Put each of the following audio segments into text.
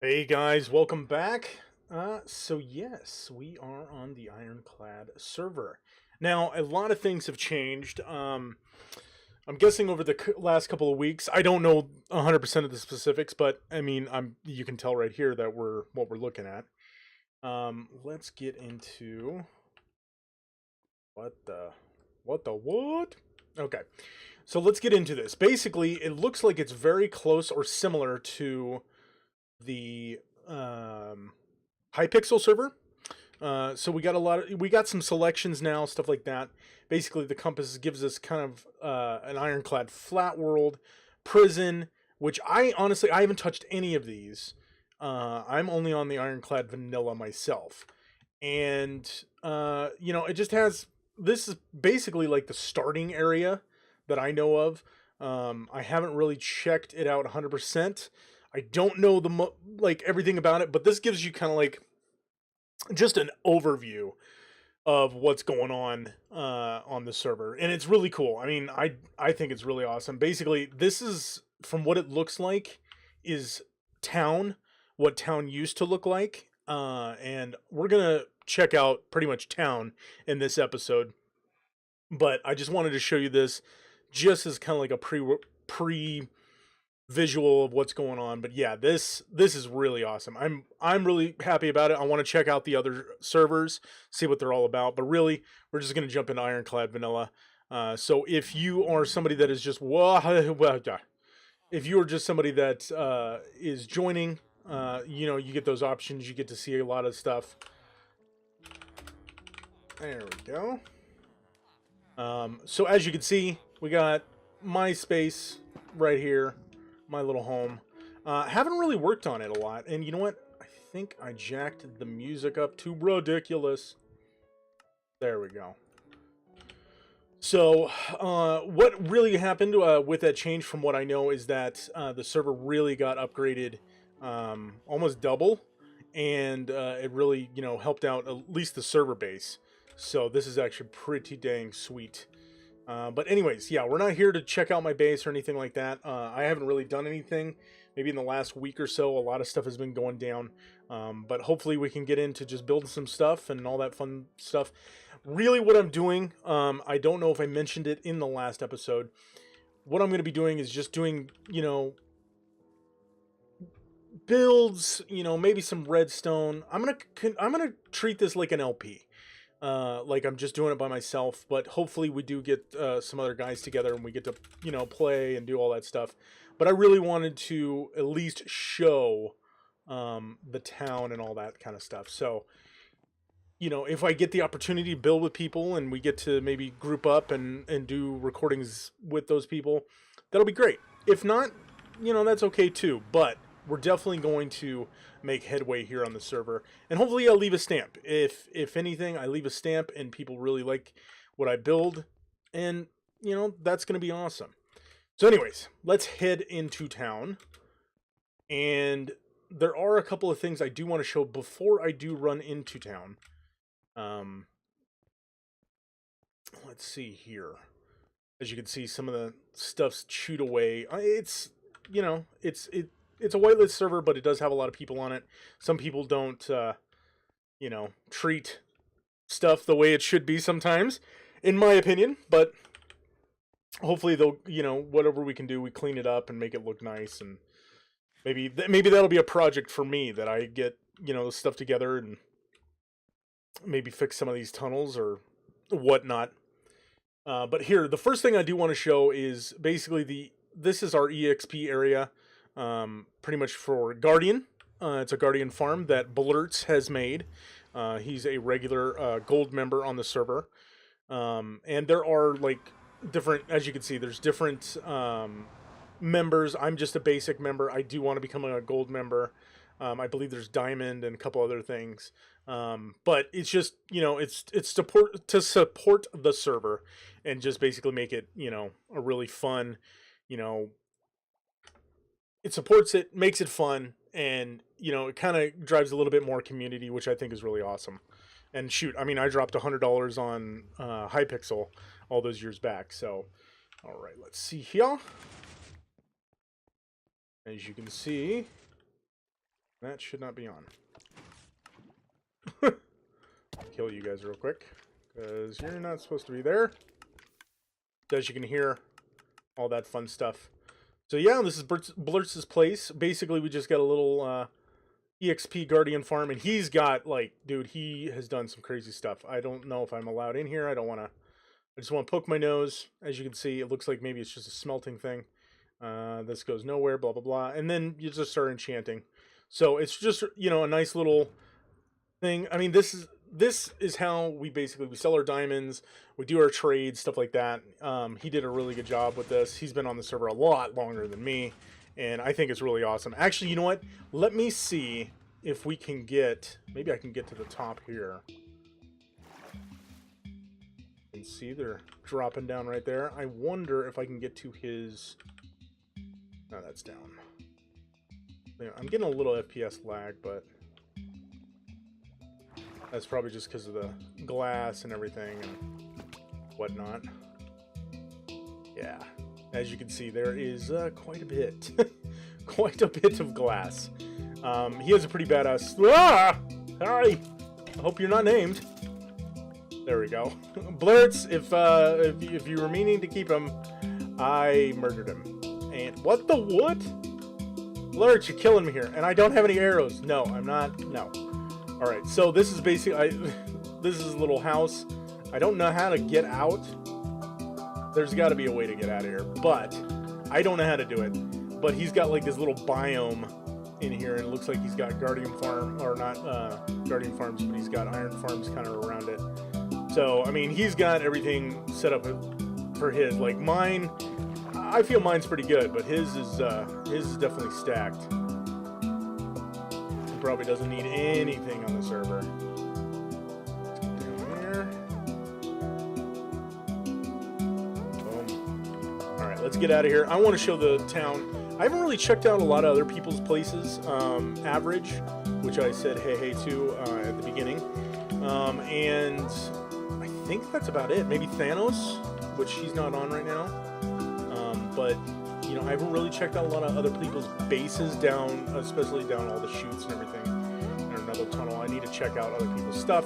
Hey guys, welcome back. So yes, we are on the Ironclad server. Now, a lot of things have changed. I'm guessing over the last couple of weeks. I don't know 100% of the specifics, but I mean, you can tell right here that we're what we're looking at. Let's get into what the what? Okay. So let's get into this. Basically, it looks like it's very close or similar to the Hypixel server. So we got some selections now, stuff like that. Basically, the compass gives us kind of an ironclad flat world, prison, which I haven't touched any of these. I'm only on the ironclad vanilla myself, and it just has this is basically like the starting area that I know of. I haven't really checked it out 100%. I don't know like everything about it, but this gives you kind of like just an overview of what's going on the server, and it's really cool. I mean, I think it's really awesome. Basically, this is from what it looks like is town, what town used to look like, and we're gonna check out pretty much town in this episode. But I just wanted to show you this, just as kind of like a pre visual of what's going on. But yeah, this is really awesome. I'm really happy about it. I want to check out the other servers, see what they're all about. But really, we're just gonna jump into Ironclad Vanilla. So if you are somebody that is just if you are just somebody that is joining, you get those options. You get to see a lot of stuff. There we go. So as you can see, we got my space right here, my little home. Haven't really worked on it a lot, and you know what? I think I jacked the music up too ridiculous. There we go. So, what really happened with that change, from what I know, is that the server really got upgraded, almost double, and it really, helped out at least the server base. So this is actually pretty dang sweet. But anyways, yeah, we're not here to check out my base or anything like that. I haven't really done anything. Maybe in the last week or so, a lot of stuff has been going down. But hopefully we can get into just building some stuff and all that fun stuff. Really what I'm doing, I don't know if I mentioned it in the last episode. What I'm going to be doing is just doing, builds, maybe some redstone. I'm going to treat this like an LP. Like I'm just doing it by myself, but hopefully we do get some other guys together and we get to, play and do all that stuff. But I really wanted to at least show the town and all that kind of stuff. So, if I get the opportunity to build with people and we get to maybe group up and do recordings with those people, that'll be great. If not, that's okay too. But we're definitely going to make headway here on the server, and hopefully I'll leave a stamp. If anything, I leave a stamp and people really like what I build, and that's going to be awesome. So anyways, let's head into town, and there are a couple of things I do want to show before I do run into town. Um, let's see here. As you can see, some of the stuff's chewed away. It's it's a whitelist server, but it does have a lot of people on it. Some people don't treat stuff the way it should be sometimes, in my opinion. But hopefully they'll whatever we can do, we clean it up and make it look nice, and maybe that'll be a project for me, that I get the stuff together and maybe fix some of these tunnels or whatnot. But here, the first thing I do want to show is basically this is our EXP area, pretty much for Guardian. It's a Guardian farm that Blurts has made. He's a regular gold member on the server, and there are like different, as you can see, there's different members. I'm just a basic member. I do want to become a gold member. I believe there's diamond and a couple other things. But it's just, it's to support the server and just basically make it, a really fun, it supports it, makes it fun, and, it kind of drives a little bit more community, which I think is really awesome. And shoot, I mean, I dropped $100 on Hypixel all those years back. So, all right, let's see here. As you can see, That should not be on. Kill you guys real quick, because you're not supposed to be there. As you can hear, all that fun stuff. So yeah, this is Blurtz's place. Basically, we just got a little EXP Guardian farm, and he's got, like, dude, he has done some crazy stuff. I don't know if I'm allowed in here. I don't want to. I just want to poke my nose. As you can see, it looks like maybe it's just a smelting thing. This goes nowhere, blah, blah, blah. And then you just start enchanting. So it's just, you know, a nice little thing. I mean, this is how we sell our diamonds, we do our trades, stuff like that. He did a really good job with this. He's been on the server a lot longer than me, and I think it's really awesome. Actually, you know what? Let me see if we can get, maybe I can get to the top here. You can see they're dropping down right there. I wonder if I can get to his, no, that's down. Yeah, I'm getting a little FPS lag, but that's probably just because of the glass and everything and whatnot. Yeah, as you can see, there is quite a bit, quite a bit of glass. He has a pretty badass. Ah! Hi. I hope you're not named. There we go. Blurtz, if you were meaning to keep him, I murdered him. And what the what? Blurtz, you're killing me here, and I don't have any arrows. No, I'm not. No. All right, so this is basically, this is a little house. I don't know how to get out. There's got to be a way to get out of here, but I don't know how to do it. But he's got like this little biome in here, and it looks like he's got Guardian Farm, or not Guardian Farms, but he's got Iron Farms kind of around it. So, I mean, he's got everything set up for his. Like mine, I feel mine's pretty good, but his is definitely stacked. Probably doesn't need anything on the server. Down here. Boom. Alright, let's get out of here. I want to show the town. I haven't really checked out a lot of other people's places. Average, which I said hey to at the beginning. And I think that's about it. Maybe Thanos, which he's not on right now. But you know, I haven't really checked out a lot of other people's bases down, especially down all the chutes and everything, and another tunnel. I need to check out other people's stuff.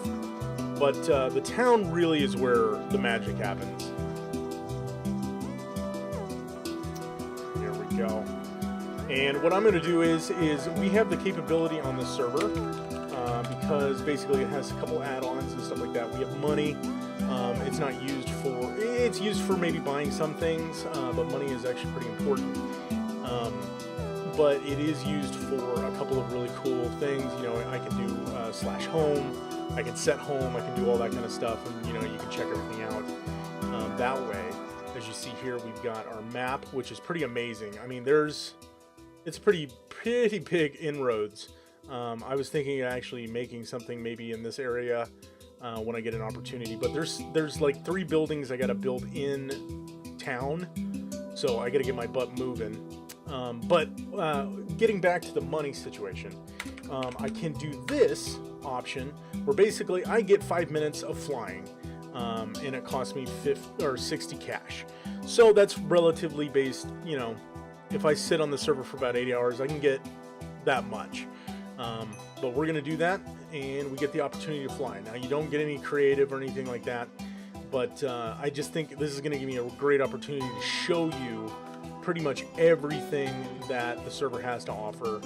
But the town really is where the magic happens. Here we go. And what I'm going to do is we have the capability on the server, because basically it has a couple add-ons and stuff like that. We have money. It's not used for, it's used for maybe buying some things, but money is actually pretty important. But it is used for a couple of really cool things. You know, I can do /home, I can set home, I can do all that kind of stuff, and you know, you can check everything out that way. As you see here, we've got our map, which is pretty amazing. I mean, it's pretty big inroads. I was thinking of actually making something maybe in this area when I get an opportunity, but there's like 3 buildings I gotta build in town, so I gotta get my butt moving. But getting back to the money situation, I can do this option where basically I get 5 minutes of flying, and it costs me 50 or 60 cash. So that's relatively based, you know, if I sit on the server for about 80 hours, I can get that much. But we're gonna do that, and we get the opportunity to fly. Now, you don't get any creative or anything like that, but I just think this is gonna give me a great opportunity to show you pretty much everything that the server has to offer,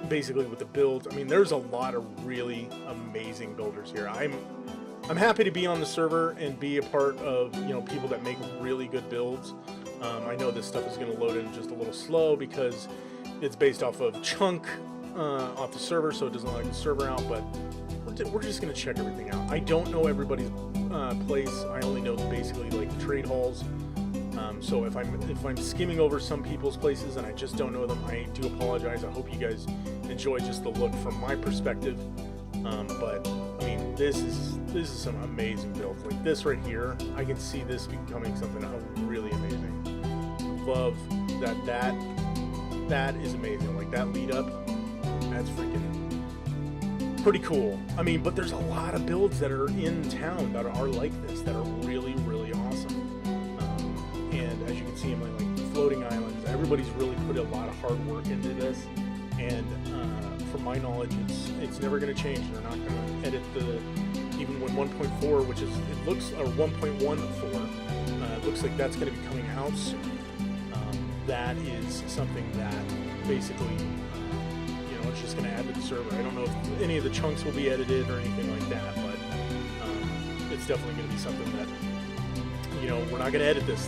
basically with the builds. I mean, there's a lot of really amazing builders here. I'm happy to be on the server and be a part of, you know, people that make really good builds. I know this stuff is going to load in just a little slow because it's based off of chunk off the server, so it doesn't like the server out, but we're just going to check everything out. I don't know everybody's place. I only know basically like the trade halls. So if I'm skimming over some people's places and I just don't know them, I do apologize. I hope you guys enjoy just the look from my perspective. But I mean, this is some amazing builds. Like this right here, I can see this becoming something really amazing. Love that is amazing. Like that lead up, that's freaking pretty cool. I mean, but there's a lot of builds that are in town that are like this, that are really, really awesome. And as you can see in my like floating islands, everybody's really put a lot of hard work into this. and from my knowledge, it's never going to change. They're not going to edit even when 1.4, which is it looks or 1.14, it looks like that's going to be coming out soon. That is something that basically, it's just going to add to the server. I don't know if any of the chunks will be edited or anything like that, but it's definitely going to be something that, we're not going to edit this.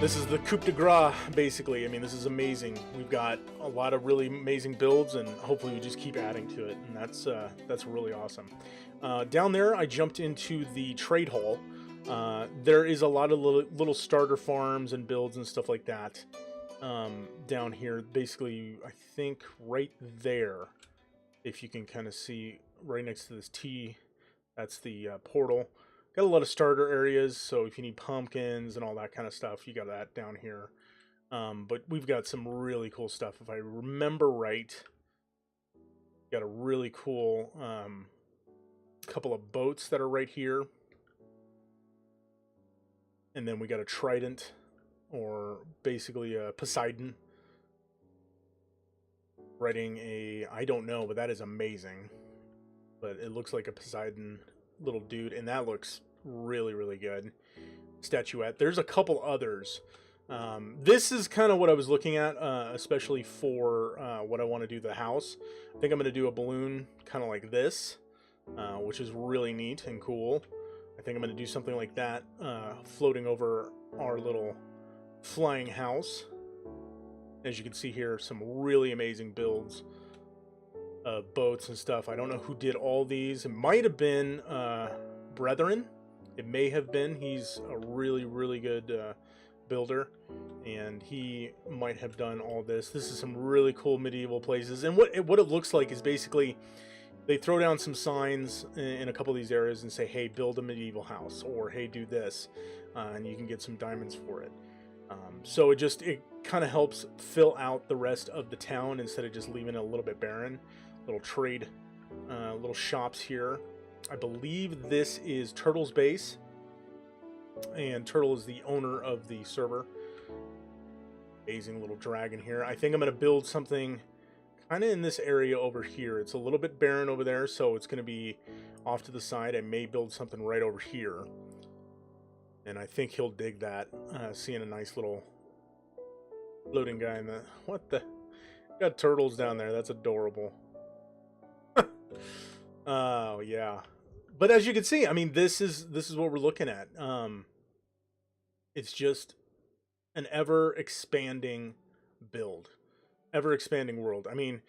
This is the coup de grace, basically. I mean, this is amazing. We've got a lot of really amazing builds, and hopefully we just keep adding to it, and that's really awesome. Down there, I jumped into the trade hall. There is a lot of little starter farms and builds and stuff like that down here. Basically, I think right there, if you can kind of see right next to this T, that's the portal. Got a lot of starter areas, so if you need pumpkins and all that kind of stuff, you got that down here. But we've got some really cool stuff. If I remember right, got a really cool couple of boats that are right here. And then we got a trident, or basically a Poseidon, riding a, I don't know, but that is amazing. But it looks like a Poseidon little dude, and that looks really, really good. Statuette. There's a couple others. This is kind of what I was looking at, especially for what I want to do to the house. I think I'm going to do a balloon kind of like this, which is really neat and cool. I think I'm going to do something like that, floating over our little flying house. As you can see here, some really amazing builds. Boats and stuff. I don't know who did all these. It might have been Brethren. It may have been. He's a really, really good builder, and he might have done all this. This is some really cool medieval places, and what it looks like is basically they throw down some signs in a couple of these areas and say, hey, build a medieval house, or hey, do this, and you can get some diamonds for it. So it kind of helps fill out the rest of the town instead of just leaving it a little bit barren. Little trade, little shops here. I believe this is Turtle's base, and Turtle is the owner of the server. Amazing little dragon here. I think I'm going to build something kind of in this area over here. It's a little bit barren over there, so it's going to be off to the side. I may build something right over here, and I think he'll dig that. Seeing a nice little floating guy in the... What the... Got turtles down there. That's adorable. Oh, yeah. But as you can see, I mean, this is what we're looking at. It's just an ever-expanding build. Ever-expanding world. I mean,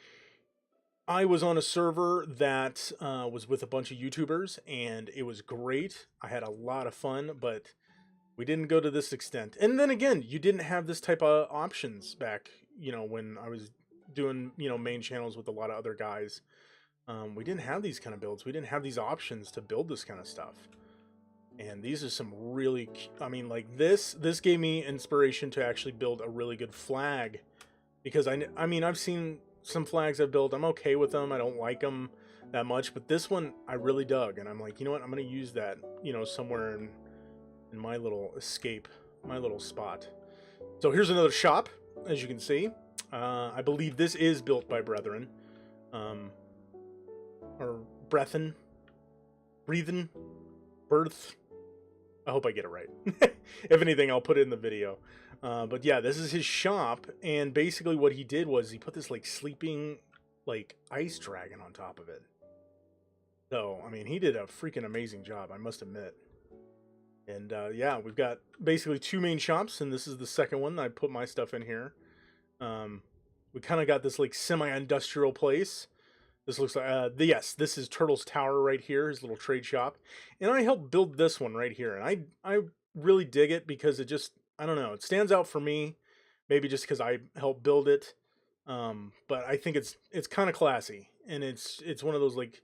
I was on a server that was with a bunch of YouTubers, and it was great. I had a lot of fun, but we didn't go to this extent. And then again, you didn't have this type of options back, when I was doing, main channels with a lot of other guys. We didn't have these kind of builds. We didn't have these options to build this kind of stuff. And these are some really, I mean, like this gave me inspiration to actually build a really good flag. Because I mean, I've seen some flags I've built. I'm okay with them. I don't like them that much. But this one I really dug. And I'm like, you know what? I'm going to use that, somewhere in my little escape, my little spot. So here's another shop, as you can see. I believe this is built by Brethren. Or Breathen, Birth. I hope I get it right. If anything, I'll put it in the video. But yeah, this is his shop, and basically what he did was he put this like sleeping like ice dragon on top of it. So, I mean, he did a freaking amazing job, I must admit. And yeah, we've got basically two main shops, and this is the second one. I put my stuff in here. We kind of got this like semi-industrial place. This looks like, yes, this is Turtle's Tower right here, his little trade shop. And I helped build this one right here. And I really dig it because it just, I don't know, it stands out for me. Maybe just because I helped build it. But I think it's kind of classy. And it's one of those like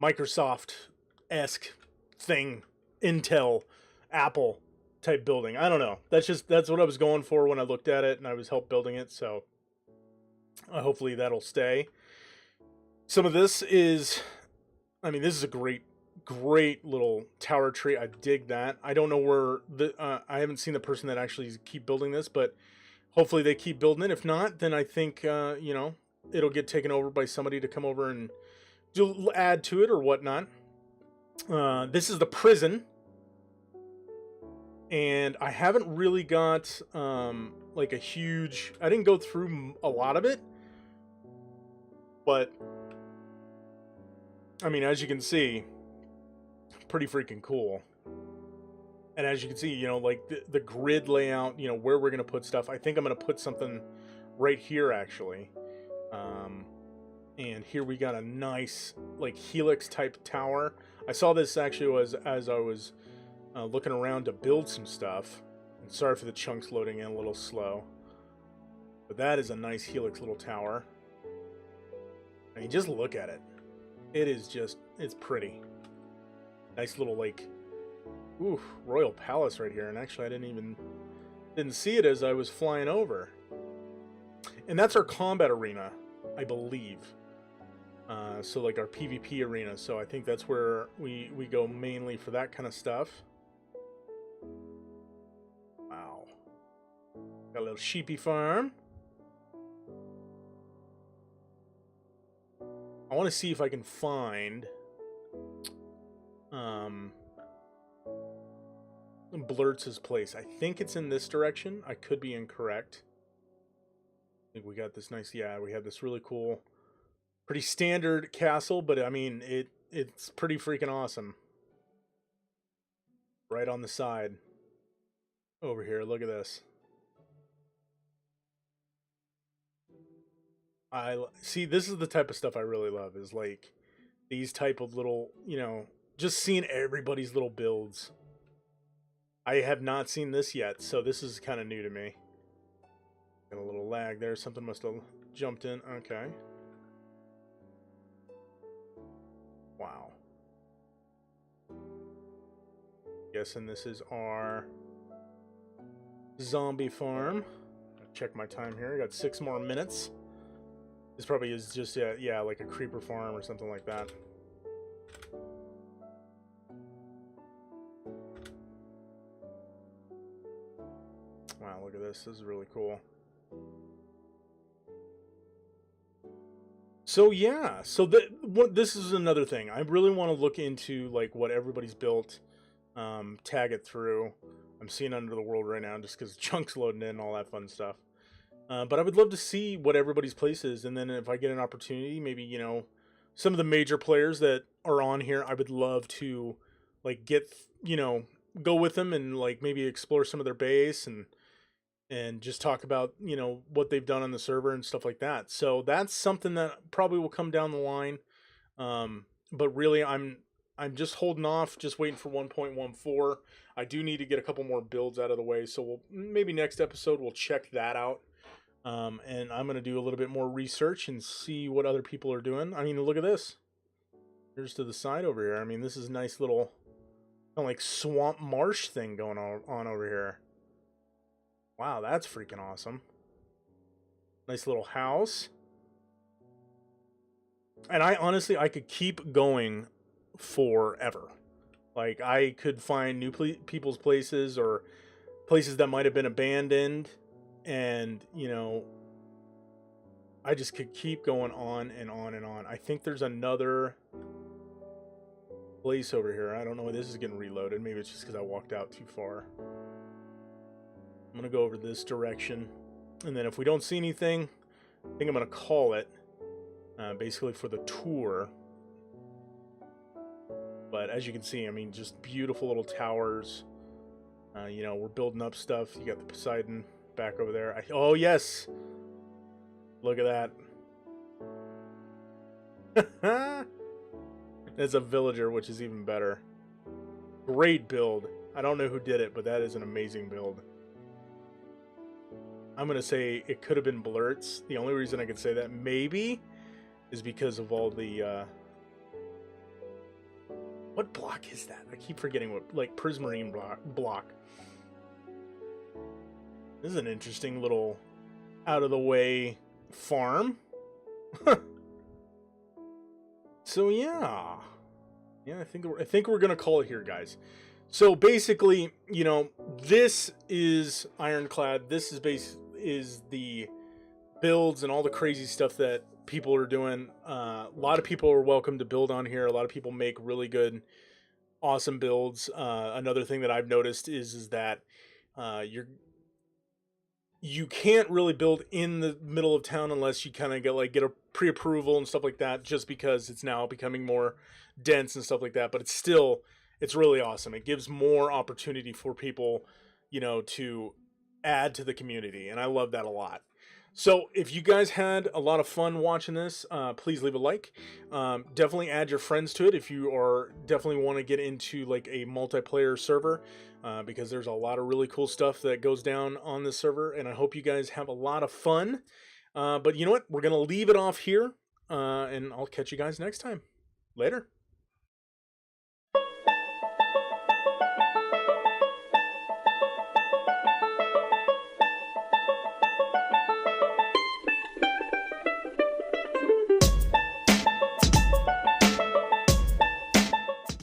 Microsoft-esque thing, Intel, Apple type building. I don't know. That's what I was going for when I looked at it and I was helped building it. So hopefully that'll stay. Some of this is, I mean, this is a great little tower tree. I dig that. I don't know where I haven't seen the person that actually keep building this, but hopefully they keep building it. If not, then I think, you know, it'll get taken over by somebody to come over and add to it or whatnot. This is the prison. And I haven't really got, like a huge... I didn't go through a lot of it. But, I mean, as you can see, pretty freaking cool. And as you can see, you know, like the grid layout, you know, where we're going to put stuff. I think I'm going to put something right here, actually. And here we got a nice, like, helix type tower. I saw this actually as I was looking around to build some stuff. And sorry for the chunks loading in a little slow. But that is a nice helix little tower. I mean, just look at it. It is just, it's pretty. Nice little, like, ooh, royal palace right here. And actually, I didn't see it as I was flying over. And that's our combat arena, I believe. So like our PvP arena. So I think that's where we go mainly for that kind of stuff. Wow. Got a little sheepy farm. I want to see if I can find Blurtz's place. I think it's in this direction. I could be incorrect. I think we got this nice, yeah, we have this really cool, pretty standard castle, but I mean, it's pretty freaking awesome. Right on the side. Over here, look at this. I see, this is the type of stuff I really love, is like these type of little, you know, just seeing everybody's little builds. I have not seen this yet, so this is kind of new to me. Got a little lag there. Something must have jumped in. Okay. Wow. Guessing this is our zombie farm. Check my time here. I got 6 more minutes. This probably is just, yeah, like a creeper farm or something like that. Wow, look at this. This is really cool. So yeah, so this is another thing. I really want to look into like what everybody's built, tag it through. I'm seeing Under the World right now just because chunks loading in and all that fun stuff. But I would love to see what everybody's place is, and then if I get an opportunity, maybe, you know, some of the major players that are on here, I would love to like get, you know, go with them and like maybe explore some of their base and just talk about, you know, what they've done on the server and stuff like that. So that's something that probably will come down the line. But really, I'm just holding off, just waiting for 1.14. I do need to get a couple more builds out of the way. So maybe next episode we'll check that out. And I'm going to do a little bit more research and see what other people are doing. I mean, look at this. Here's to the side over here. I mean, this is a nice little kind of like swamp marsh thing going on over here. Wow, that's freaking awesome. Nice little house. And I honestly, I could keep going forever. Like, I could find new people's places or places that might have been abandoned. And, you know, I just could keep going on and on and on. I think there's another place over here. I don't know. This is getting reloaded. Maybe it's just because I walked out too far. I'm going to go over this direction. And then if we don't see anything, I think I'm going to call it basically for the tour. But as you can see, I mean, just beautiful little towers. You know, we're building up stuff. You got the Poseidon back over there. Oh, yes. Look at that. There's a villager, which is even better. Great build. I don't know who did it, but that is an amazing build. I'm going to say it could have been Blurtz. The only reason I could say that maybe is because of all the... What block is that? I keep forgetting what... Like, Prismarine block. This is an interesting little out-of-the-way farm. So, yeah. Yeah, I think we're going to call it here, guys. So, basically, you know, this is Ironclad. This is is the builds and all the crazy stuff that people are doing. A lot of people are welcome to build on here. A lot of people make really good, awesome builds. Another thing that I've noticed is that you can't really build in the middle of town unless you kind of get a pre-approval and stuff like that, just because it's now becoming more dense and stuff like that. But it's really awesome. It gives more opportunity for people, to add to the community, and I love that a lot. So if you guys had a lot of fun watching this, please leave a like. Definitely add your friends to it if you are definitely want to get into like a multiplayer server, because there's a lot of really cool stuff that goes down on this server, and I hope you guys have a lot of fun. But you know what? We're going to leave it off here, and I'll catch you guys next time. Later.